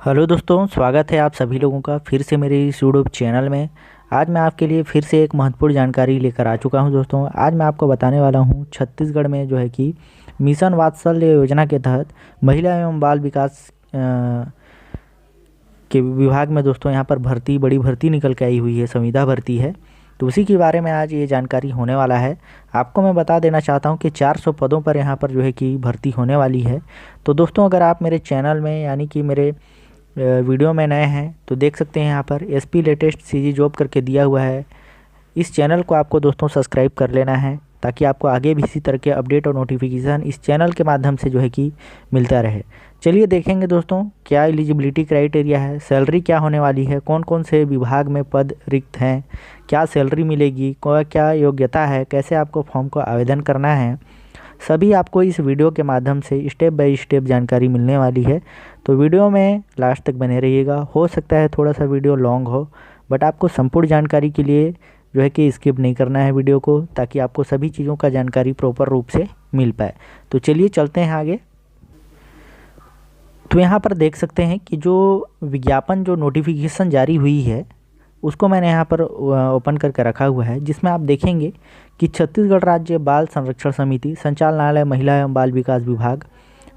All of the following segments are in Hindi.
हेलो दोस्तों, स्वागत है आप सभी लोगों का फिर से मेरे इस यूट्यूब चैनल में। आज मैं आपके लिए फिर से एक महत्वपूर्ण जानकारी लेकर आ चुका हूं। दोस्तों, आज मैं आपको बताने वाला हूं छत्तीसगढ़ में जो है कि मिशन वात्सल्य योजना के तहत महिला एवं बाल विकास के विभाग में दोस्तों यहाँ पर बड़ी भर्ती निकल के आई हुई है, संविदा भर्ती है। तो उसी के बारे में आज ये जानकारी होने वाला है। आपको मैं बता देना चाहता हूँ कि 400 पदों पर यहाँ पर जो है कि भर्ती होने वाली है। तो दोस्तों, अगर आप मेरे चैनल में यानी कि मेरे वीडियो में नए हैं तो देख सकते हैं यहाँ पर एसपी लेटेस्ट सीजी जॉब करके दिया हुआ है। इस चैनल को आपको दोस्तों सब्सक्राइब कर लेना है ताकि आपको आगे भी इसी तरह के अपडेट और नोटिफिकेशन इस चैनल के माध्यम से जो है कि मिलता रहे। चलिए देखेंगे दोस्तों क्या एलिजिबिलिटी क्राइटेरिया है, सैलरी क्या होने वाली है, कौन कौन से विभाग में पद रिक्त हैं, क्या सैलरी मिलेगी, क्या योग्यता है, कैसे आपको फॉर्म को आवेदन करना है, सभी आपको इस वीडियो के माध्यम से स्टेप बाय स्टेप जानकारी मिलने वाली है। तो वीडियो में लास्ट तक बने रहिएगा। हो सकता है थोड़ा सा वीडियो लॉन्ग हो, बट आपको संपूर्ण जानकारी के लिए जो है कि स्किप नहीं करना है वीडियो को, ताकि आपको सभी चीज़ों का जानकारी प्रॉपर रूप से मिल पाए। तो चलिए चलते हैं आगे। तो यहाँ पर देख सकते हैं कि जो विज्ञापन जो नोटिफिकेशन जारी हुई है उसको मैंने यहाँ पर ओपन करके रखा हुआ है, जिसमें आप देखेंगे कि छत्तीसगढ़ राज्य बाल संरक्षण समिति संचालनालय महिला एवं बाल विकास विभाग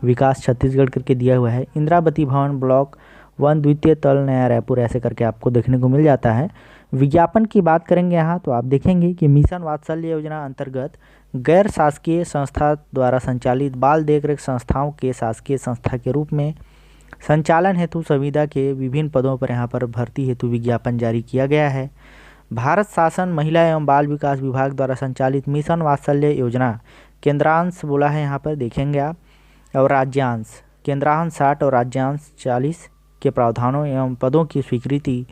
विकास छत्तीसगढ़ करके दिया हुआ है। इंदिरावती भवन ब्लॉक 1 द्वितीय तल नया रायपुर ऐसे करके आपको देखने को मिल जाता है। विज्ञापन की बात करेंगे यहाँ तो आप देखेंगे कि मिशन वात्सल्य योजना अंतर्गत गैर शासकीय संस्था द्वारा संचालित बाल देखरेख संस्थाओं के शासकीय संस्था के रूप में संचालन हेतु संविदा के विभिन्न पदों पर यहाँ पर भर्ती हेतु विज्ञापन जारी किया गया है। भारत शासन महिला एवं बाल विकास विभाग द्वारा संचालित मिशन वात्सल्य योजना केंद्रांश बोला है यहाँ पर देखेंगे आप, और राज्यांश केंद्रांश 60 और राज्यांश 40 के प्रावधानों एवं पदों की स्वीकृति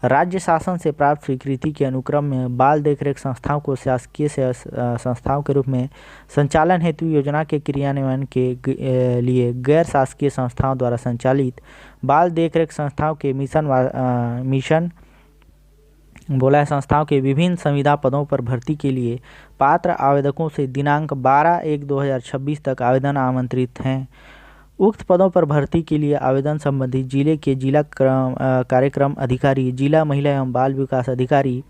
राज्य शासन से प्राप्त स्वीकृति के अनुक्रम में बाल देखरेख संस्थाओं को शासकीय संस्थाओं के रूप में संचालन हेतु योजना के क्रियान्वयन के लिए गैर शासकीय संस्थाओं द्वारा संचालित बाल देखरेख संस्थाओं के मिशन बोला है संस्थाओं के विभिन्न संविदा पदों पर भर्ती के लिए पात्र आवेदकों से दिनांक 12/1/2026 तक आवेदन आमंत्रित हैं। उक्त पदों पर भर्ती के लिए आवेदन संबंधित जिले के जिला कार्यक्रम अधिकारी, जिला महिला एवं बाल विकास अधिकारी,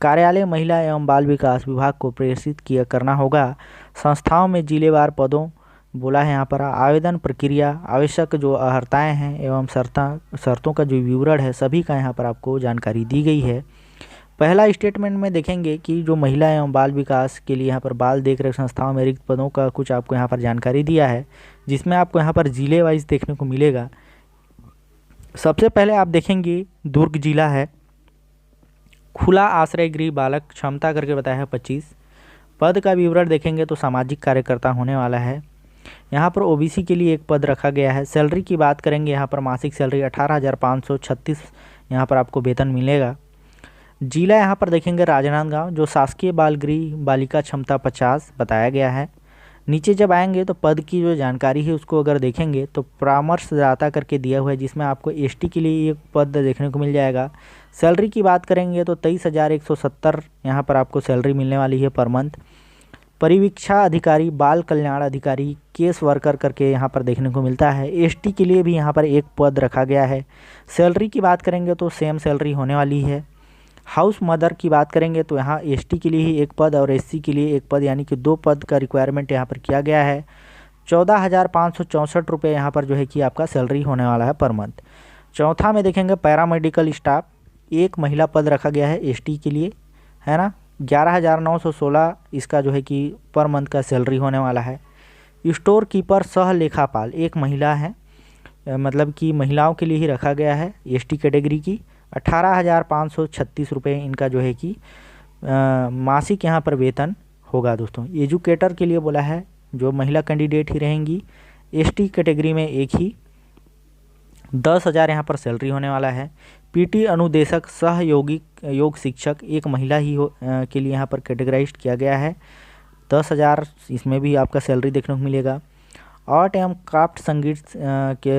कार्यालय महिला एवं बाल विकास विभाग को प्रेषित करना होगा। संस्थाओं में जिलेवार पदों बोला है यहाँ पर आवेदन प्रक्रिया, आवश्यक जो अर्हताएँ हैं एवं शर्तों का जो विवरण है सभी का यहाँ पर आपको जानकारी दी गई है। पहला स्टेटमेंट में देखेंगे कि जो महिला एवं बाल विकास के लिए यहाँ पर बाल देखरेख संस्थाओं में रिक्त पदों का कुछ आपको यहाँ पर जानकारी दिया है, जिसमें आपको यहाँ पर जिले वाइज देखने को मिलेगा। सबसे पहले आप देखेंगे दुर्ग जिला है, खुला आश्रय गृह बालक क्षमता करके बताया है 25। पद का विवरण देखेंगे तो सामाजिक कार्यकर्ता होने वाला है। यहाँ पर ओबीसी के लिए एक पद रखा गया है। सैलरी की बात करेंगे यहाँ पर मासिक सैलरी 18,536 यहाँ पर आपको वेतन मिलेगा। जिला यहाँ पर देखेंगे राजनांदगांव, जो शासकीय बाल गृह बालिका क्षमता 50 बताया गया है। नीचे जब आएंगे तो पद की जो जानकारी है उसको अगर देखेंगे तो परामर्शदाता करके दिया हुआ है, जिसमें आपको एसटी के लिए एक पद देखने को मिल जाएगा। सैलरी की बात करेंगे तो 23,170 यहाँ पर आपको सैलरी मिलने वाली है पर मंथ। परिवीक्षा अधिकारी, बाल कल्याण अधिकारी, केस वर्कर करके यहाँ पर देखने को मिलता है। एसटी के लिए भी यहाँ पर एक पद रखा गया है। सैलरी की बात करेंगे तो सेम सैलरी होने वाली है। हाउस मदर की बात करेंगे तो यहाँ एसटी के लिए ही एक पद और एससी के लिए एक पद, यानी कि 2 पद का रिक्वायरमेंट यहाँ पर किया गया है। 14,564 रुपये यहाँ पर जो है कि आपका सैलरी होने वाला है पर मंथ। चौथा में देखेंगे पैरामेडिकल स्टाफ, एक महिला पद रखा गया है एसटी के लिए, है ना। 11,916 इसका जो है कि पर मंथ का सैलरी होने वाला है। स्टोर कीपर सह लेखापाल एक महिला है, मतलब कि महिलाओं के लिए ही रखा गया है एसटी कैटेगरी की। 18,536 रुपये इनका जो है कि मासिक यहाँ पर वेतन होगा दोस्तों। एजुकेटर के लिए बोला है, जो महिला कैंडिडेट ही रहेंगी एसटी कैटेगरी में एक ही 10,000 यहाँ पर सैलरी होने वाला है। पीटी अनुदेशक सहयोगिक योग शिक्षक एक महिला ही के लिए यहाँ पर कैटेगराइज्ड किया गया है। 10,000 इसमें भी आपका सैलरी देखने को मिलेगा। आर्ट एवं क्राफ्ट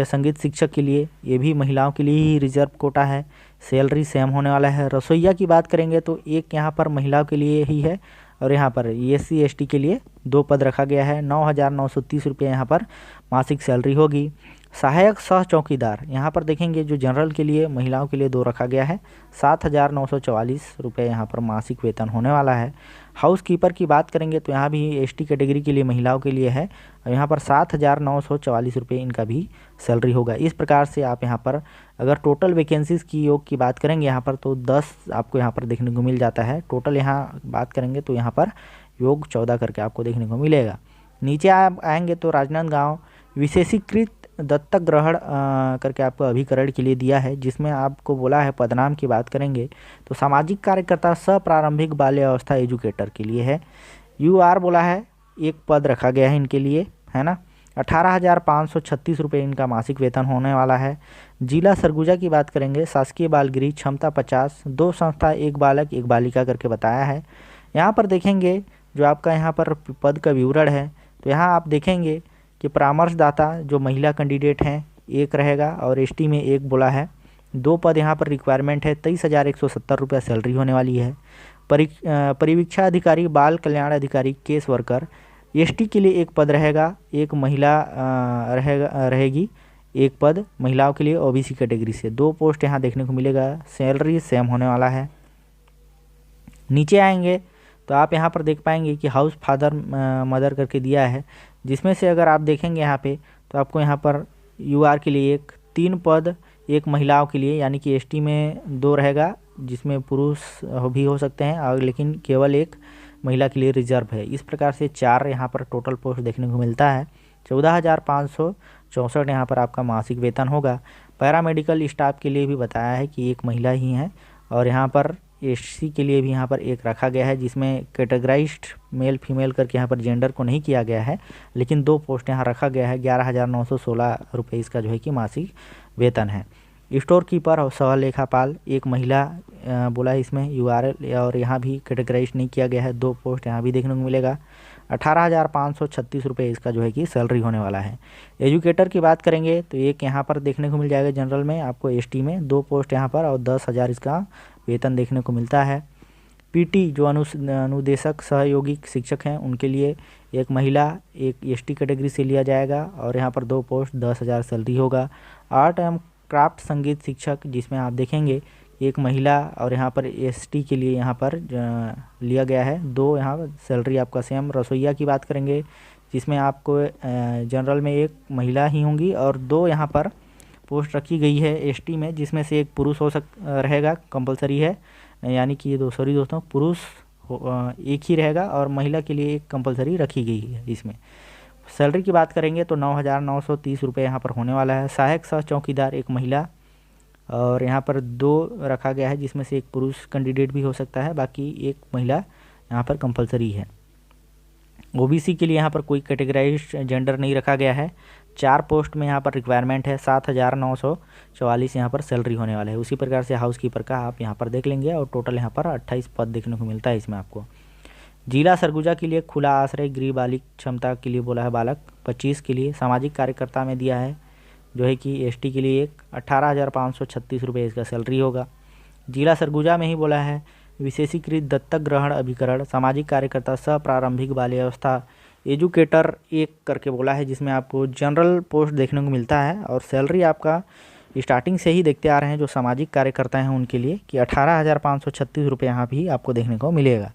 संगीत शिक्षक के लिए ये भी महिलाओं के लिए ही रिजर्व कोटा है, सैलरी सेम होने वाला है। रसोइया की बात करेंगे तो एक यहाँ पर महिलाओं के लिए ही है और यहाँ पर एससी एसटी के लिए 2 पद रखा गया है। 9,930 रुपये यहाँ पर मासिक सैलरी होगी। सहायक सह चौकीदार, यहाँ पर देखेंगे जो जनरल के लिए महिलाओं के लिए 2 रखा गया है, 7,944 रुपये यहाँ पर मासिक वेतन होने वाला है। हाउस कीपर की बात करेंगे तो यहाँ भी एसटी कैटेगरी के लिए महिलाओं के लिए है, और यहाँ पर 7,944 रुपये इनका भी सैलरी होगा। इस प्रकार से आप यहाँ पर अगर टोटल वैकेंसीज़ की योग की बात करेंगे यहाँ पर तो 10 आपको यहाँ पर देखने को मिल जाता है। टोटल यहाँ बात करेंगे तो यहाँ पर योग 14 करके आपको देखने को मिलेगा। नीचे आप आएंगे तो राजनांदगांव विशेषीकृत दत्तक ग्रहण करके आपको अभिकरण के लिए दिया है, जिसमें आपको बोला है पदनाम की बात करेंगे तो सामाजिक कार्यकर्ता सह प्रारंभिक बाल्य अवस्था एजुकेटर के लिए है। यूआर बोला है, एक पद रखा गया है इनके लिए, है ना। 18,536 रुपये इनका मासिक वेतन होने वाला है। जिला सरगुजा की बात करेंगे, शासकीय बाल गृह, क्षमता 50, 2 संस्था, 1 बालक 1 बालिका करके बताया है। यहाँ पर देखेंगे जो आपका यहाँ पर पद का विवरण है, तो यहाँ आप देखेंगे कि परामर्शदाता जो महिला कैंडिडेट हैं 1 रहेगा, और एसटी में 1 बोला है। 2 पद यहाँ पर रिक्वायरमेंट है, 23,170 रुपये सैलरी होने वाली है। परिवीक्षा अधिकारी, बाल कल्याण अधिकारी, केस वर्कर, एसटी के लिए 1 पद रहेगा, 1 महिला रहेगी, 1 पद महिलाओं के लिए ओबीसी कैटेगरी से। 2 पोस्ट यहाँ देखने को मिलेगा, सैलरी सेम होने वाला है। नीचे आएंगे तो आप यहाँ पर देख पाएंगे कि हाउस फादर मदर करके दिया है, जिसमें से अगर आप देखेंगे यहाँ पे तो आपको यहाँ पर यूआर के लिए 3 पद, 1 महिलाओं के लिए, यानी कि एसटी में 2 रहेगा जिसमें पुरुष भी हो सकते हैं, और लेकिन केवल 1 महिला के लिए रिजर्व है। इस प्रकार से 4 यहाँ पर टोटल पोस्ट देखने को मिलता है। 14,564 यहाँ पर आपका मासिक वेतन होगा। पैरामेडिकल स्टाफ के लिए भी बताया है कि 1 महिला ही है, और यहाँ पर एससी के लिए भी यहाँ पर 1 रखा गया है, जिसमें कैटेगराइज्ड मेल फीमेल करके यहाँ पर जेंडर को नहीं किया गया है, लेकिन 2 पोस्ट यहाँ रखा गया है। 11,916 रुपये इसका जो है कि मासिक वेतन है। स्टोर कीपर और सह लेखापाल, 1 महिला बोला है इसमें यूआरएल, और यहाँ भी कैटेगराइज नहीं किया गया है। 2 पोस्ट यहाँ भी देखने को मिलेगा। 18,536 रुपये इसका जो है कि सैलरी होने वाला है। एजुकेटर की बात करेंगे तो 1 यहाँ पर देखने को मिल जाएगा जनरल में, आपको एसटी में 2 पोस्ट यहाँ पर, और 10,000 इसका वेतन देखने को मिलता है। पीटी जो अनुदेशक सहयोगी शिक्षक हैं उनके लिए 1 महिला, 1 एसटी कैटेगरी से लिया जाएगा, और यहाँ पर 2 पोस्ट 10,000 सैलरी होगा। आर्ट एवं क्राफ्ट संगीत शिक्षक, जिसमें आप देखेंगे 1 महिला, और यहाँ पर एसटी के लिए यहाँ पर लिया गया है 2 यहाँ सैलरी आपका सेम। रसोईया की बात करेंगे जिसमें आपको जनरल में 1 महिला ही होंगी, और 2 यहाँ पर पोस्ट रखी गई है एसटी में, जिसमें से 1 पुरुष रहेगा, कंपलसरी है, यानी कि ये दोस्तों पुरुष 1 ही रहेगा, और महिला के लिए 1 कंपलसरी रखी गई है इसमें। सैलरी की बात करेंगे तो 9,930 रुपये यहाँ पर होने वाला है। सहायक सह चौकीदार 1 महिला, और यहाँ पर 2 रखा गया है, जिसमें से 1 पुरुष कैंडिडेट भी हो सकता है, बाकी 1 महिला यहाँ पर कंपलसरी है। ओबीसी के लिए यहाँ पर कोई कैटेगराइज्ड जेंडर नहीं रखा गया है। 4 पोस्ट में यहाँ पर रिक्वायरमेंट है, 7,944 यहाँ पर सैलरी होने वाला है। उसी प्रकार से हाउस कीपर का आप यहाँ पर देख लेंगे, और टोटल यहाँ पर 28 पद देखने को मिलता है इसमें आपको। जिला सरगुजा के लिए खुला आश्रय गृह बालिक क्षमता के लिए बोला है बालक 25 के लिए। सामाजिक कार्यकर्ता में दिया है जो है कि एसटी के लिए 18,536 रुपये इसका सैलरी होगा। जिला सरगुजा में ही बोला है विशेषीकृत दत्तक ग्रहण अभिकरण सामाजिक कार्यकर्ता सह प्रारंभिक बाल्य अवस्था एजुकेटर 1 करके बोला है, जिसमें आपको जनरल पोस्ट देखने को मिलता है, और सैलरी आपका स्टार्टिंग से ही देखते आ रहे हैं जो सामाजिक कार्यकर्ता हैं उनके लिए कि 18,536 रुपये यहाँ भी आपको देखने को मिलेगा।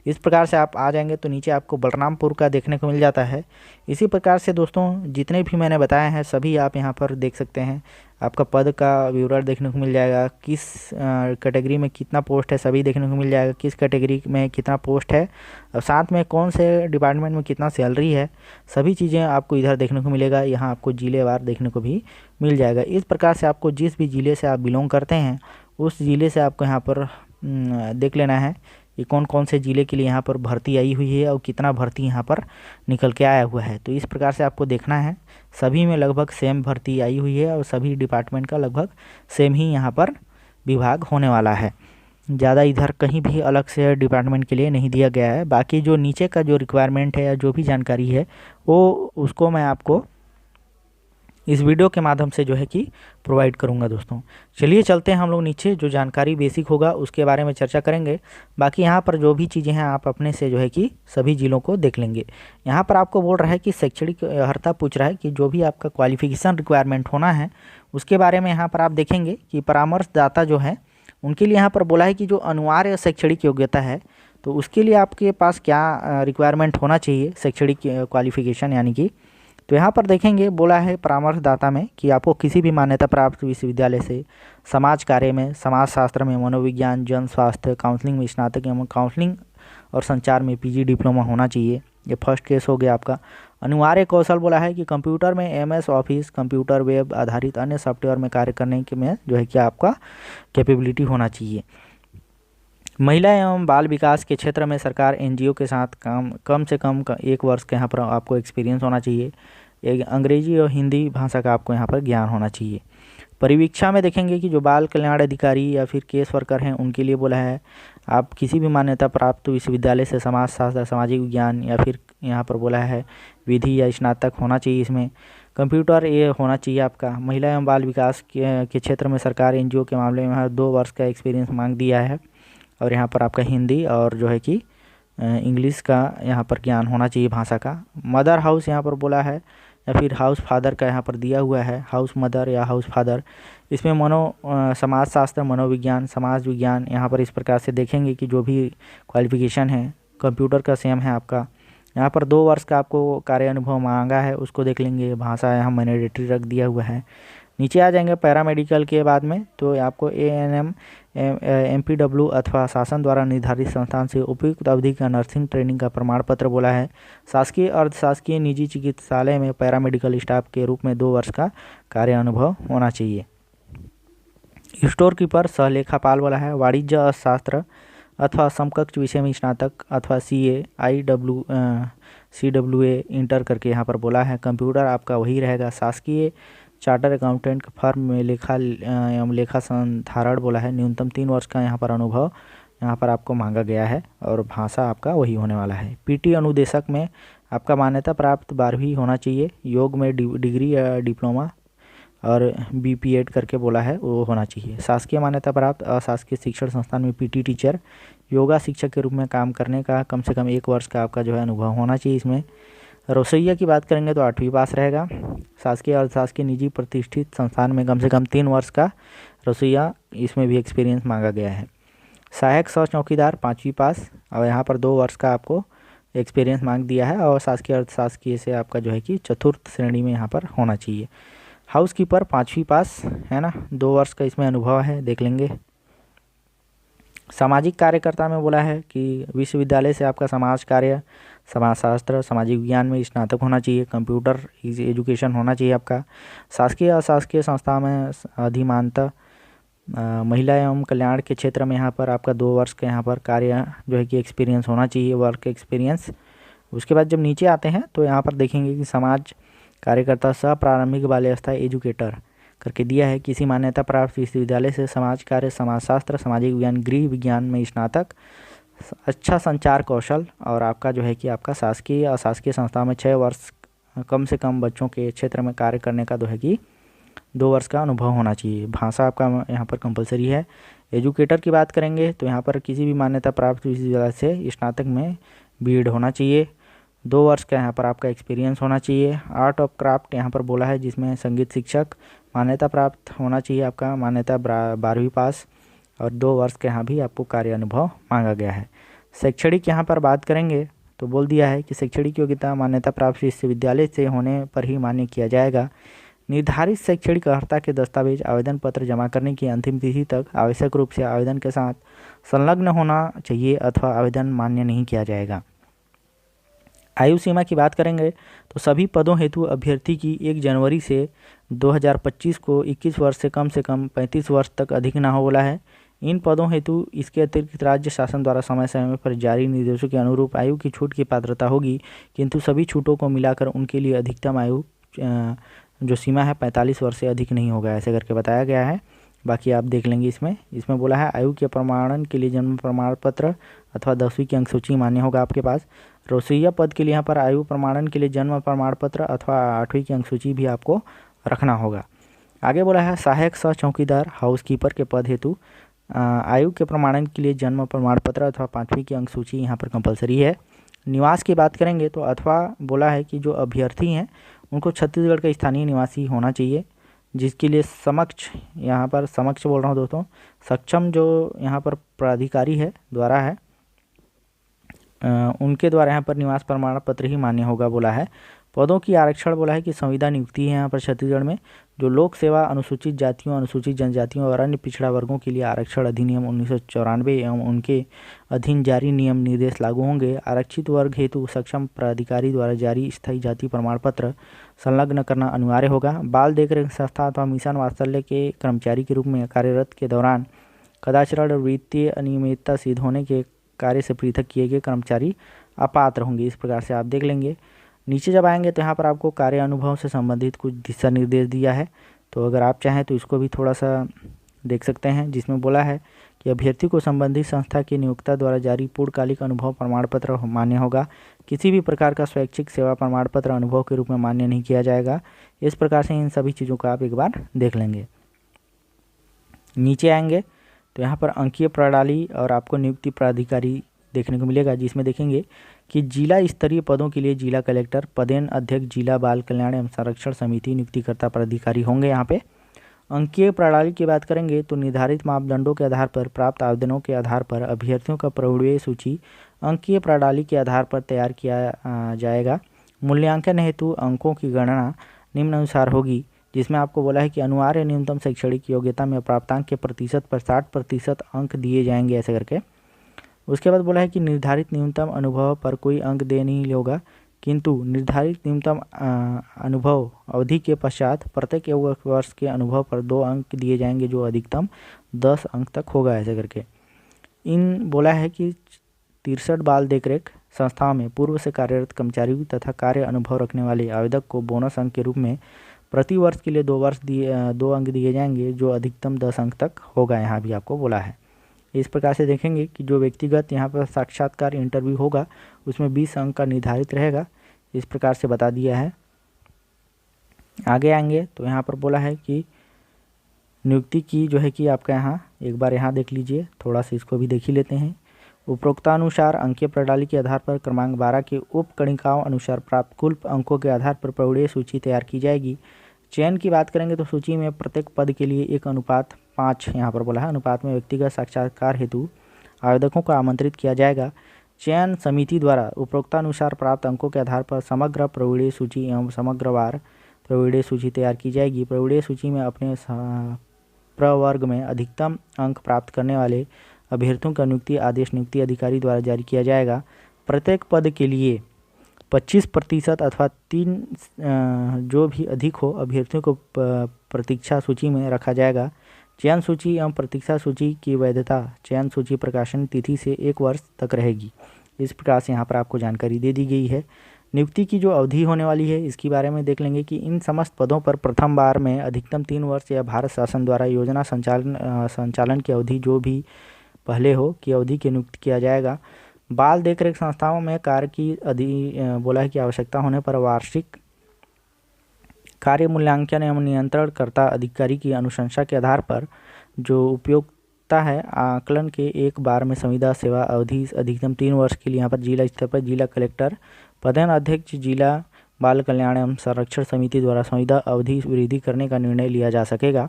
इस प्रकार से आप आ जाएंगे तो नीचे आपको बलरामपुर का देखने को मिल जाता है। इसी प्रकार से दोस्तों जितने भी मैंने बताए हैं सभी आप यहाँ पर देख सकते हैं। आपका पद का विवरण देखने को मिल जाएगा, किस कैटेगरी में कितना पोस्ट है सभी देखने को मिल जाएगा, किस कैटेगरी में कितना पोस्ट है, और साथ में कौन से डिपार्टमेंट में कितना सैलरी है, सभी चीज़ें आपको इधर देखने को मिलेगा। यहाँ आपको जिलेवार देखने को भी मिल जाएगा। इस प्रकार से आपको जिस भी ज़िले से आप बिलोंग करते हैं उस ज़िले से आपको यहाँ पर देख लेना है कि कौन कौन से ज़िले के लिए यहाँ पर भर्ती आई हुई है और कितना भर्ती यहाँ पर निकल के आया हुआ है। तो इस प्रकार से आपको देखना है, सभी में लगभग सेम भर्ती आई हुई है और सभी डिपार्टमेंट का लगभग सेम ही यहाँ पर विभाग होने वाला है। ज़्यादा इधर कहीं भी अलग से डिपार्टमेंट के लिए नहीं दिया गया है। बाकी जो नीचे का जो रिक्वायरमेंट है या जो भी जानकारी है वो उसको मैं आपको इस वीडियो के माध्यम से जो है कि प्रोवाइड करूंगा दोस्तों। चलिए चलते हैं हम लोग नीचे, जो जानकारी बेसिक होगा उसके बारे में चर्चा करेंगे। बाकी यहाँ पर जो भी चीज़ें हैं आप अपने से जो है कि सभी जिलों को देख लेंगे। यहाँ पर आपको बोल रहा है कि शैक्षणिक अर्हता पूछ रहा है कि जो भी आपका क्वालिफिकेशन रिक्वायरमेंट होना है उसके बारे में यहाँ पर आप देखेंगे कि परामर्शदाता जो है उनके लिए यहाँ पर बोला है कि जो अनिवार्य शैक्षणिक योग्यता है तो उसके लिए आपके पास क्या रिक्वायरमेंट होना चाहिए शैक्षणिक क्वालिफिकेशन यानी कि। तो यहाँ पर देखेंगे बोला है परामर्शदाता में कि आपको किसी भी मान्यता प्राप्त विश्वविद्यालय से समाज कार्य में, समाज शास्त्र में, मनोविज्ञान, जन स्वास्थ्य, काउंसलिंग में स्नातक एवं काउंसलिंग और संचार में पीजी डिप्लोमा होना चाहिए। ये फर्स्ट केस हो गया आपका। अनिवार्य कौशल बोला है कि कंप्यूटर में एमएस ऑफिस, कंप्यूटर वेब आधारित अन्य सॉफ्टवेयर में कार्य करने के में जो है कि आपका कैपेबिलिटी होना चाहिए। महिला एवं बाल विकास के क्षेत्र में सरकार एनजीओ के साथ कम से कम 1 वर्ष के यहाँ पर आपको एक्सपीरियंस होना चाहिए। एक अंग्रेजी और हिंदी भाषा का आपको यहाँ पर ज्ञान होना चाहिए। परिवीक्षा में देखेंगे कि जो बाल कल्याण अधिकारी या फिर केस वर्कर हैं उनके लिए बोला है आप किसी भी मान्यता प्राप्त विश्वविद्यालय से समाज शास्त्र, सामाजिक विज्ञान या फिर यहाँ पर बोला है विधि या स्नातक होना चाहिए। इसमें कंप्यूटर ये होना चाहिए आपका। महिला एवं बाल विकास के क्षेत्र में सरकार एनजीओ के मामले में 2 वर्ष का एक्सपीरियंस मांग दिया है। और यहाँ पर आपका हिंदी और जो है कि इंग्लिश का यहाँ पर ज्ञान होना चाहिए भाषा का। मदर हाउस यहाँ पर बोला है या फिर हाउस फादर का यहाँ पर दिया हुआ है, हाउस मदर या हाउस फादर। इसमें समाज शास्त्र, मनोविज्ञान, समाज विज्ञान यहाँ पर इस प्रकार से देखेंगे कि जो भी क्वालिफिकेशन है। कंप्यूटर का सेम है आपका। यहाँ पर 2 वर्ष का आपको कार्य अनुभव मांगा है, उसको देख लेंगे। भाषा यहाँ मैंडेटरी रख दिया हुआ है। नीचे आ जाएंगे पैरामेडिकल के बाद में, तो आपको एएनएम, एमपीडब्ल्यू अथवा शासन द्वारा निर्धारित संस्थान से उपयुक्त अवधि का नर्सिंग ट्रेनिंग का प्रमाण पत्र बोला है। शासकीय, अर्धशासकीय, निजी चिकित्सालय में पैरामेडिकल स्टाफ के रूप में 2 वर्ष का कार्य अनुभव होना चाहिए। स्टोर कीपर, सहलेखापाल बोला है। वाणिज्य अर्थशास्त्र अथवा समकक्ष विषय में स्नातक अथवा CWA इंटर करके यहाँ पर बोला है। कंप्यूटर आपका वही रहेगा। शासकीय चार्टर अकाउंटेंट फर्म में लेखा संधारण बोला है। न्यूनतम 3 वर्ष का यहाँ पर अनुभव यहाँ पर आपको मांगा गया है और भाषा आपका वही होने वाला है। पीटी अनुदेशक में आपका मान्यता प्राप्त 12वीं होना चाहिए। योग में डिग्री या डिप्लोमा और BPEd करके बोला है वो होना चाहिए। शासकीय मान्यता प्राप्त अशासकीय शिक्षण संस्थान में पीटी टीचर, योगा शिक्षक के रूप में काम करने का कम से कम 1 वर्ष का आपका जो है अनुभव होना चाहिए। इसमें रसोइया की बात करेंगे तो 8वीं पास रहेगा। शासकीय और शासकीय निजी प्रतिष्ठित संस्थान में कम से कम 3 वर्ष का रसोइया, इसमें भी एक्सपीरियंस मांगा गया है। सहायक सह चौकीदार 5वीं पास और यहाँ पर 2 वर्ष का आपको एक्सपीरियंस मांग दिया है। और शासकीय अर्धशासकीय से आपका जो है कि 4th श्रेणी में यहाँ पर होना चाहिए। हाउस कीपर 5वीं पास है ना, 2 वर्ष का इसमें अनुभव है, देख लेंगे। सामाजिक कार्यकर्ता में बोला है कि विश्वविद्यालय से आपका समाज कार्य, समाजशास्त्र, सामाजिक विज्ञान में स्नातक होना चाहिए। कंप्यूटर एजुकेशन होना चाहिए आपका। शासकीय अशासकीय संस्था में अधिमानतः महिला एवं कल्याण के क्षेत्र में यहाँ पर आपका 2 वर्ष का यहाँ पर कार्य जो है कि एक्सपीरियंस होना चाहिए, वर्क एक्सपीरियंस। उसके बाद जब नीचे आते हैं तो यहाँ पर देखेंगे कि समाज कार्यकर्ता सह प्रारंभिक बाल्य अवस्था एजुकेटर करके दिया है। किसी मान्यता प्राप्त विश्वविद्यालय से समाज कार्य, समाजशास्त्र, सामाजिक विज्ञान, गृह विज्ञान में स्नातक, अच्छा संचार कौशल और आपका जो है कि आपका शासकीय अशासकीय संस्था में 6 वर्ष कम से कम बच्चों के क्षेत्र में कार्य करने का जो है कि 2 वर्ष का अनुभव होना चाहिए। भाषा आपका यहाँ पर कंपलसरी है। एजुकेटर की बात करेंगे तो यहाँ पर किसी भी मान्यता प्राप्त विश्वविद्यालय से स्नातक में BEd होना चाहिए। 2 वर्ष का यहाँ पर आपका एक्सपीरियंस होना चाहिए। आर्ट ऑफ क्राफ्ट यहाँ पर बोला है जिसमें संगीत शिक्षक मान्यता प्राप्त होना चाहिए आपका, मान्यता 12वीं पास और 2 वर्ष के यहाँ भी आपको कार्य अनुभव मांगा गया है। शैक्षणिक यहाँ पर बात करेंगे तो बोल दिया है कि शैक्षणिक योग्यता मान्यता प्राप्त विश्वविद्यालय से होने पर ही मान्य किया जाएगा। निर्धारित शैक्षणिक अर्हता के दस्तावेज आवेदन पत्र जमा करने की अंतिम तिथि तक आवश्यक रूप से आवेदन के साथ संलग्न होना चाहिए अथवा आवेदन मान्य नहीं किया जाएगा। आयु सीमा की बात करेंगे तो सभी पदों हेतु अभ्यर्थी की 1 जनवरी से 2025 को 21 वर्ष से कम 35 वर्ष तक अधिक ना हो बोला है। इन पदों हेतु इसके अतिरिक्त राज्य शासन द्वारा समय समय पर जारी निर्देशों के अनुरूप आयु की छूट की पात्रता होगी, किंतु सभी छूटों को मिलाकर उनके लिए अधिकतम आयु जो सीमा है 45 वर्ष से अधिक नहीं होगा, ऐसे करके बताया गया है। बाकी आप देख लेंगे। इसमें बोला है आयु के प्रमाणन के लिए जन्म प्रमाण पत्र अथवा 10वीं की अंकसूची मान्य होगा आपके पास। रसोइया पद के लिए यहाँ पर आयु प्रमाणन के लिए जन्म प्रमाण पत्र अथवा 8वीं की अंकसूची भी आपको रखना होगा। आगे बोला है सहायक सह चौकीदार हाउसकीपर के पद हेतु आयु के प्रमाणन के लिए जन्म प्रमाण पत्र अथवा 5वीं की अंक सूची यहाँ पर कंपलसरी है। निवास की बात करेंगे तो अथवा बोला है कि जो अभ्यर्थी हैं उनको छत्तीसगढ़ का स्थानीय निवासी होना चाहिए, जिसके लिए यहाँ पर समक्ष बोल रहा हूँ दोस्तों, सक्षम जो यहाँ पर प्राधिकारी है द्वारा है उनके द्वारा यहाँ पर निवास प्रमाण पत्र ही मान्य होगा बोला है। पदों की आरक्षण बोला है कि संविदा नियुक्ति है यहाँ पर छत्तीसगढ़ में। जो लोक सेवा अनुसूचित जातियों, अनुसूचित जनजातियों और अन्य पिछड़ा वर्गों के लिए आरक्षण अधिनियम 1994 एवं उनके अधीन जारी नियम निर्देश लागू होंगे। आरक्षित वर्ग हेतु सक्षम प्राधिकारी द्वारा जारी स्थायी जाति प्रमाण पत्र संलग्न करना अनिवार्य होगा। बाल देखरेख संस्था अथवा मिशन वात्सल्य के कर्मचारी के रूप में कार्यरत के दौरान कदाचार और वित्तीय अनियमितता सिद्ध होने के कार्य से पृथक किए गए कर्मचारी अपात्र होंगे। इस प्रकार से आप देख लेंगे। नीचे जब आएंगे तो यहाँ पर आपको कार्य अनुभव से संबंधित कुछ दिशा निर्देश दिया है, तो अगर आप चाहें तो इसको भी थोड़ा सा देख सकते हैं, जिसमें बोला है कि अभ्यर्थी को संबंधित संस्था की नियोक्ता द्वारा जारी पूर्णकालिक अनुभव प्रमाण पत्र मान्य होगा। किसी भी प्रकार का स्वैच्छिक सेवा प्रमाण पत्र अनुभव के रूप में मान्य नहीं किया जाएगा। इस प्रकार से इन सभी चीज़ों का आप एक बार देख लेंगे। नीचे आएंगे तो यहाँ पर अंकीय प्रणाली और आपको नियुक्ति प्राधिकारी देखने को मिलेगा, जिसमें देखेंगे कि जिला स्तरीय पदों के लिए जिला कलेक्टर, पदेन अध्यक्ष जिला बाल कल्याण एवं संरक्षण समिति नियुक्तिकर्ता प्राधिकारी होंगे। यहाँ पे अंकीय प्रणाली की बात करेंगे तो निर्धारित मापदंडों के आधार पर प्राप्त आवेदनों के आधार पर अभ्यर्थियों का प्रविष्टि सूची अंकीय प्रणाली के आधार पर तैयार किया जाएगा। मूल्यांकन हेतु अंकों की गणना निम्नानुसार होगी, जिसमें आपको बोला है कि अनिवार्य न्यूनतम शैक्षणिक योग्यता में प्राप्तांक के प्रतिशत पर 60% अंक दिए जाएंगे ऐसे करके। उसके बाद बोला है कि निर्धारित न्यूनतम अनुभव पर कोई अंक दे नहीं होगा, किंतु निर्धारित न्यूनतम अनुभव अवधि के पश्चात प्रत्येक वर्ष के अनुभव पर 2 अंक दिए जाएंगे, जो अधिकतम 10 अंक तक होगा ऐसे करके। इन बोला है कि 63 बाल देखरेख संस्थाओं में पूर्व से कार्यरत कर्मचारी तथा कार्य अनुभव रखने वाले आवेदक को बोनस अंक के रूप में प्रति वर्ष के लिए 2 अंक दिए जाएंगे, जो अधिकतम 10 अंक तक होगा। यहाँ भी आपको बोला है। इस प्रकार से देखेंगे कि जो व्यक्तिगत यहाँ पर साक्षात्कार इंटरव्यू होगा उसमें 20 अंक का निर्धारित रहेगा। इस प्रकार से बता दिया है। आगे आएंगे तो यहाँ पर बोला है कि नियुक्ति की जो है कि आपका यहाँ एक बार यहाँ देख लीजिए, थोड़ा सा इसको भी देख ही लेते हैं। उपरोक्तानुसार अंकीय प्रणाली के आधार पर क्रमांक 12 के उप कणिकाओं अनुसार प्राप्त कुल अंकों के आधार पर प्रविष्टि सूची तैयार की जाएगी। चयन की बात करेंगे तो सूची में प्रत्येक पद के लिए 1:5 यहाँ पर बोला है अनुपात में व्यक्तिगत साक्षात्कार हेतु आवेदकों को आमंत्रित किया जाएगा। चयन समिति द्वारा उपरोक्तानुसार प्राप्त अंकों के आधार पर समग्र प्रविष्टि सूची एवं समग्रवार प्रविष्टि सूची तैयार की जाएगी। प्रविष्टि सूची में अपने प्रवर्ग में अधिकतम अंक प्राप्त करने वाले अभ्यर्थियों का नियुक्ति आदेश नियुक्ति अधिकारी द्वारा जारी किया जाएगा। प्रत्येक पद के लिए 25% अथवा 3 जो भी अधिक हो अभ्यर्थियों को प्रतीक्षा सूची में रखा जाएगा। चयन सूची एवं प्रतीक्षा सूची की वैधता चयन सूची प्रकाशन तिथि से 1 वर्ष तक रहेगी। इस प्रकार से यहाँ पर आपको जानकारी दे दी गई है। नियुक्ति की जो अवधि होने वाली है इसके बारे में देख लेंगे कि इन समस्त पदों पर प्रथम बार में अधिकतम 3 वर्ष या भारत शासन द्वारा योजना संचालन की अवधि जो भी पहले हो की अवधि के नियुक्त किया जाएगा। बाल देखरेख संस्थाओं में कार्य की बोला है कि आवश्यकता होने पर वार्षिक कार्य मूल्यांकन एवं नियंत्रणकर्ता अधिकारी की अनुशंसा के आधार पर जो उपयोगिता है आकलन के एक बार में संविदा सेवा अवधि अधिकतम 3 वर्ष के लिए यहाँ पर जिला स्तर पर जिला कलेक्टर, पदेन अध्यक्ष जिला बाल कल्याण एवं संरक्षण समिति द्वारा संविदा अवधि वृद्धि करने का निर्णय लिया जा सकेगा।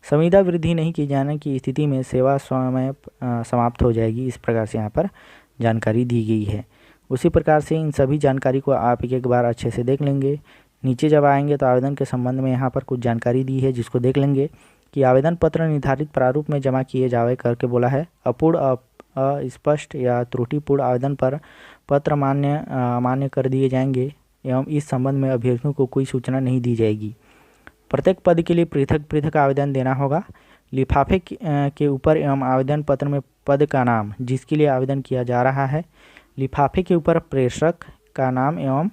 संविदा वृद्धि नहीं की जाने की स्थिति में सेवा समय समाप्त हो जाएगी। इस प्रकार से यहाँ पर जानकारी दी गई है। उसी प्रकार से इन सभी जानकारी को आप एक बार अच्छे से देख लेंगे। नीचे जब आएंगे तो आवेदन के संबंध में यहाँ पर कुछ जानकारी दी है, जिसको देख लेंगे कि आवेदन पत्र निर्धारित प्रारूप में जमा किए जावे करके बोला है। अपूर्ण अस्पष्ट या त्रुटिपूर्ण आवेदन पर पत्र मान्य कर दिए जाएंगे एवं इस संबंध में अभ्यर्थियों को कोई सूचना नहीं दी जाएगी। प्रत्येक पद के लिए पृथक पृथक आवेदन देना होगा। लिफाफे के ऊपर एवं आवेदन पत्र में पद का नाम जिसके लिए आवेदन किया जा रहा है, लिफाफे के ऊपर प्रेषक का नाम एवं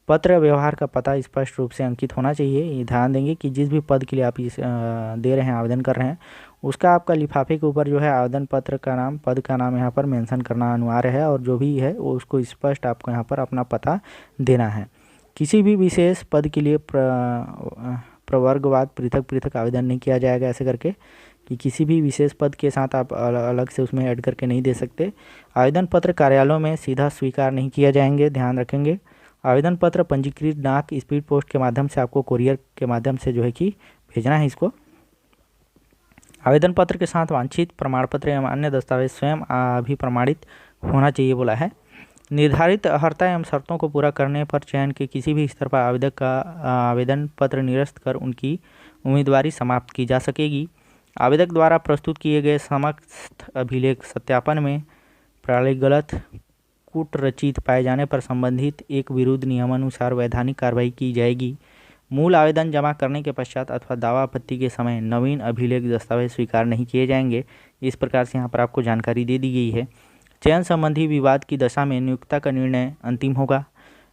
पत्र व्यवहार का पता स्पष्ट रूप से अंकित होना चाहिए। ये ध्यान देंगे कि जिस भी पद के लिए आप दे रहे हैं आवेदन कर रहे हैं उसका आपका लिफाफे के ऊपर जो है आवेदन पत्र का नाम पद का नाम यहाँ पर मेंशन करना अनिवार्य है और जो भी है वो उसको स्पष्ट आपको यहाँ पर अपना पता देना है। किसी भी विशेष पद के लिए प्रवर्गवाद पृथक पृथक आवेदन नहीं किया जाएगा, ऐसे करके कि किसी भी विशेष पद के साथ आप अलग से उसमें ऐड करके नहीं दे सकते। आवेदन पत्र कार्यालयों में सीधा स्वीकार नहीं किया जाएंगे, ध्यान रखेंगे। आवेदन पत्र पंजीकृत डाक स्पीड पोस्ट के माध्यम से आपको कोरियर के माध्यम से जो है कि भेजना है इसको। आवेदन पत्र के साथ वांछित प्रमाण पत्र एवं अन्य दस्तावेज स्वयं भी प्रमाणित होना चाहिए बोला है। निर्धारित अर्हता एवं शर्तों को पूरा करने पर चयन के किसी भी स्तर पर आवेदक का आवेदन पत्र निरस्त कर उनकी उम्मीदवारी समाप्त की जा सकेगी। आवेदक द्वारा प्रस्तुत किए गए समस्त अभिलेख सत्यापन में प्रणाली गलत कूटरचित पाए जाने पर संबंधित एक विरुद्ध नियमानुसार वैधानिक कार्रवाई की जाएगी। मूल आवेदन जमा करने के पश्चात अथवा दावा आपत्ति के समय नवीन अभिलेख दस्तावेज स्वीकार नहीं किए जाएंगे। इस प्रकार से यहाँ पर आपको जानकारी दे दी गई है। चयन संबंधी विवाद की दशा में नियुक्ता का निर्णय अंतिम होगा।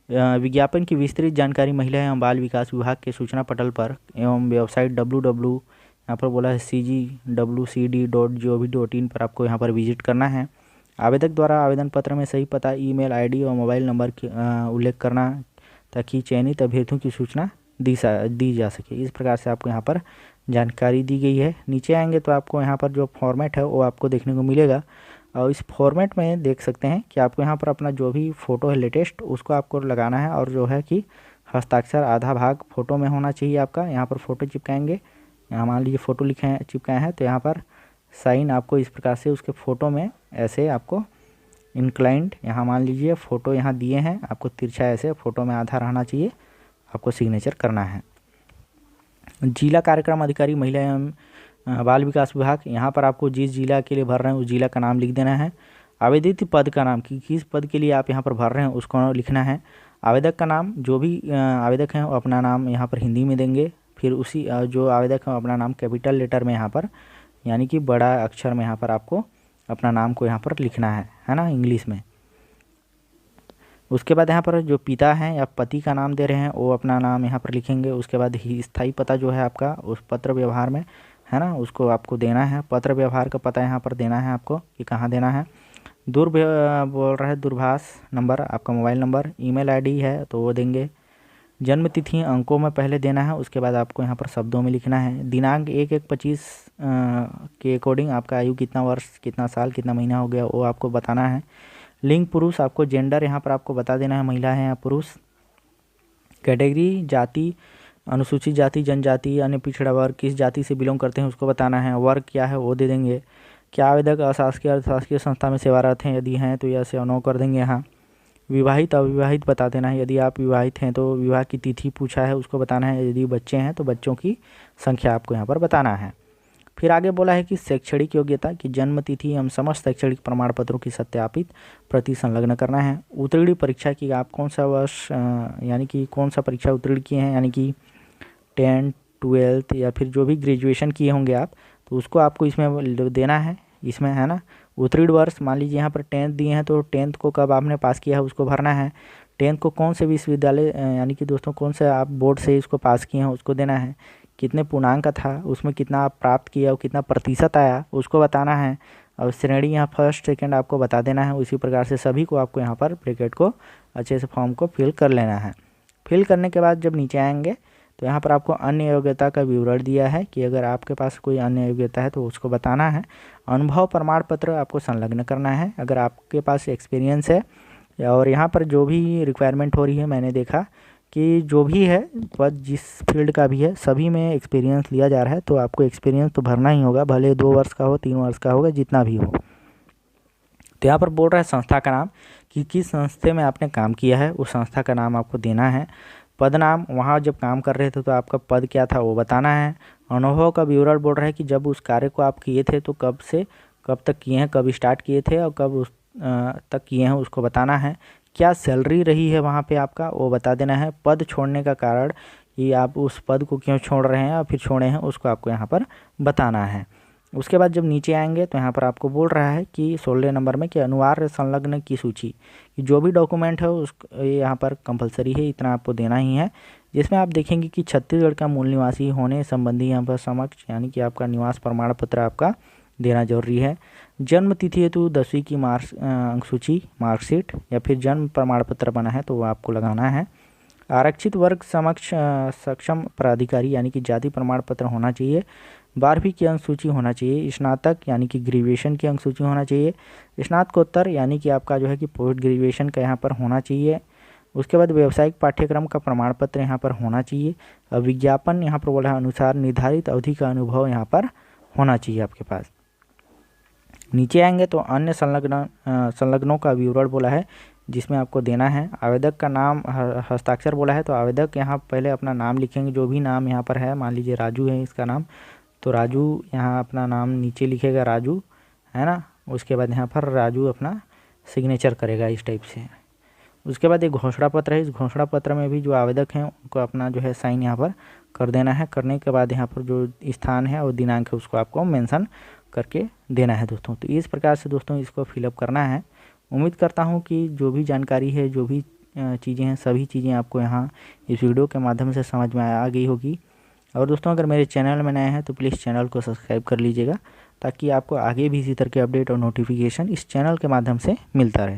विज्ञापन की विस्तृत जानकारी महिला एवं बाल विकास विभाग के सूचना पटल पर एवं वेबसाइट www यहाँ पर बोला है cgwcd.gov.in पर आपको यहाँ पर विजिट करना है। आवेदक द्वारा आवेदन पत्र में सही पता, ईमेल आईडी और मोबाइल नंबर की उल्लेख करना ताकि चयनित अभ्यर्थियों की सूचना दी जा सके। इस प्रकार से आपको यहाँ पर जानकारी दी गई है। नीचे आएंगे तो आपको यहाँ पर जो फॉर्मेट है वो आपको देखने को मिलेगा और इस फॉर्मेट में देख सकते हैं कि आपको यहाँ पर अपना जो भी फ़ोटो है लेटेस्ट उसको आपको लगाना है और जो है कि हस्ताक्षर आधा भाग फ़ोटो में होना चाहिए आपका। यहाँ पर फ़ोटो चिपकाएंगे, यहाँ मान लीजिए फ़ोटो लिखे हैं चिपकाए हैं तो यहाँ पर साइन आपको इस प्रकार से उसके फ़ोटो में ऐसे आपको इंक्लाइंड यहाँ मान लीजिए फ़ोटो यहाँ दिए हैं, आपको तिरछा ऐसे फ़ोटो में आधा रहना चाहिए, आपको सिग्नेचर करना है। जिला कार्यक्रम अधिकारी महिला एवं बाल विकास विभाग, यहाँ पर आपको जिस जिला के लिए भर रहे हैं उस जिला का नाम लिख देना है। आवेदित पद का नाम कि किस पद के लिए आप यहाँ पर भर रहे हैं उसको लिखना है। आवेदक का नाम, जो भी आवेदक हैं वो अपना नाम यहाँ पर हिंदी में देंगे। फिर उसी जो आवेदक है अपना नाम कैपिटल लेटर में यहाँ पर यानी कि बड़ा अक्षर में यहाँ पर आपको अपना नाम को यहाँ पर लिखना है ना, इंग्लिश में। उसके बाद यहाँ पर जो पिता हैं या पति का नाम दे रहे हैं वो अपना नाम यहाँ पर लिखेंगे। उसके बाद ही स्थायी पता जो है आपका उस पत्र व्यवहार में है ना, उसको आपको देना है। पत्र व्यवहार का पता यहाँ पर देना है आपको कि कहाँ देना है। बोल रहा है दूरभाष नंबर, आपका मोबाइल नंबर, ईमेल आईडी है तो वो देंगे। जन्म तिथि अंकों में पहले देना है, उसके बाद आपको यहाँ पर शब्दों में लिखना है। दिनांक 1/1/25 के अकॉर्डिंग आपका आयु कितना वर्ष, कितना साल, कितना महीना हो गया वो आपको बताना है। लिंग पुरुष, आपको जेंडर यहाँ पर आपको बता देना है, महिला है या पुरुष। कैटेगरी, जाति, अनुसूचित जाति, जनजाति, अन्य पिछड़ा वर्ग, किस जाति से बिलोंग करते हैं उसको बताना है। वर्ग क्या है वो दे देंगे। क्या आवेदक अशासकीय अर्थशासकीय संस्था में सेवारत हैं, यदि हैं तो यस या नो कर देंगे यहाँ। विवाहित अविवाहित बता देना है, यदि आप विवाहित हैं तो विवाह की तिथि पूछा है उसको बताना है, यदि बच्चे हैं तो बच्चों की संख्या आपको यहाँ पर बताना है। फिर आगे बोला है कि शैक्षणिक योग्यता की जन्म तिथि एवं समस्त शैक्षणिक प्रमाण पत्रों की सत्यापित प्रति संलग्न करना है। उत्तीर्ण परीक्षा की आप कौन सा वर्ष यानी कि कौन सा परीक्षा उत्तीर्ण किए हैं, यानी कि 10th 12th या फिर जो भी ग्रेजुएशन किए होंगे आप तो उसको आपको इसमें देना है, इसमें है ना। उत्तीर्ण वर्ष, मान लीजिए यहाँ पर 10th दिए हैं तो 10th को कब आपने पास किया है उसको भरना है। 10th को कौन से विश्वविद्यालय यानी कि दोस्तों कौन से आप बोर्ड से इसको पास किए हैं उसको देना है। कितने पूर्णांक का था, उसमें कितना आप प्राप्त किया और कितना प्रतिशत आया उसको बताना है। और श्रेणी यहाँ फर्स्ट सेकंड आपको बता देना है। उसी प्रकार से सभी को आपको यहाँ पर ब्रैकेट को अच्छे से फॉर्म को फिल कर लेना है। फिल करने के बाद जब नीचे आएंगे तो यहाँ पर आपको अन्य योग्यता का विवरण दिया है कि अगर आपके पास कोई अन्य योग्यता है तो उसको बताना है। अनुभव प्रमाण पत्र आपको संलग्न करना है अगर आपके पास एक्सपीरियंस है। और यहाँ पर जो भी रिक्वायरमेंट हो रही है, मैंने देखा कि जो भी है पद जिस फील्ड का भी है सभी में एक्सपीरियंस लिया जा रहा है, तो आपको एक्सपीरियंस तो भरना ही होगा, भले 2 वर्ष का हो 3 वर्ष का होगा जितना भी हो। तो यहाँ पर बोल रहा है संस्था का नाम कि किस संस्था में आपने काम किया है उस संस्था का नाम आपको देना है। पद नाम, वहाँ जब काम कर रहे थे तो आपका पद क्या था वो बताना है। अनुभव का विवरण बोल रहा है कि जब उस कार्य को आप किए थे तो कब से कब तक किए हैं, कब स्टार्ट किए थे और कब उस तक किए हैं उसको बताना है। क्या सैलरी रही है वहाँ पे आपका वो बता देना है। पद छोड़ने का कारण कि आप उस पद को क्यों छोड़ रहे हैं और फिर छोड़े हैं उसको आपको यहाँ पर बताना है। उसके बाद जब नीचे आएंगे तो यहाँ पर आपको बोल रहा है कि 16 नंबर में कि अनिवार्य संलग्न की सूची, कि जो भी डॉक्यूमेंट है उस यहाँ पर कंपलसरी है, इतना आपको देना ही है। जिसमें आप देखेंगे कि छत्तीसगढ़ का मूल निवासी होने संबंधी यहाँ पर समक्ष यानी कि आपका निवास प्रमाण पत्र आपका देना जरूरी है। जन्म तिथि हेतु 10वीं की अंक सूची मार्कशीट या फिर जन्म प्रमाण पत्र बना है तो वो आपको लगाना है। आरक्षित वर्ग समक्ष सक्षम प्राधिकारी यानी कि जाति प्रमाण पत्र होना चाहिए। 12वीं की अंक सूची होना चाहिए। स्नातक यानी कि ग्रेजुएशन की अंक सूची होना चाहिए। स्नातकोत्तर यानी कि आपका जो है कि पोस्ट ग्रेजुएशन का यहाँ पर होना चाहिए। उसके बाद व्यावसायिक पाठ्यक्रम का प्रमाण पत्र यहाँ पर होना चाहिए। विज्ञापन यहाँ पर बोला है अनुसार निर्धारित अवधि का अनुभव यहाँ पर होना चाहिए आपके पास। नीचे आएंगे तो अन्य संलग्नों का विवरण बोला है जिसमें आपको देना है। आवेदक का नाम हस्ताक्षर बोला है, तो आवेदक यहाँ पहले अपना नाम लिखेंगे, जो भी नाम यहाँ पर है। मान लीजिए राजू है इसका नाम, तो राजू यहाँ अपना नाम नीचे लिखेगा राजू, है ना। उसके बाद यहाँ पर राजू अपना सिग्नेचर करेगा इस टाइप से। उसके बाद एक घोषणा पत्र है। इस घोषणा पत्र में भी जो आवेदक हैं उनको अपना जो है साइन यहाँ पर कर देना है। करने के बाद यहाँ पर जो स्थान है और दिनांक है उसको आपको मेंशन करके देना है दोस्तों। तो इस प्रकार से दोस्तों इसको फिलअप करना है। उम्मीद करता हूँ कि जो भी जानकारी है, जो भी चीज़ें हैं, सभी चीज़ें आपको यहाँ इस वीडियो के माध्यम से समझ में आ गई होगी। और दोस्तों अगर मेरे चैनल में नए हैं तो प्लीज़ चैनल को सब्सक्राइब कर लीजिएगा, ताकि आपको आगे भी इसी तरह के अपडेट और नोटिफिकेशन इस चैनल के माध्यम से मिलता रहे।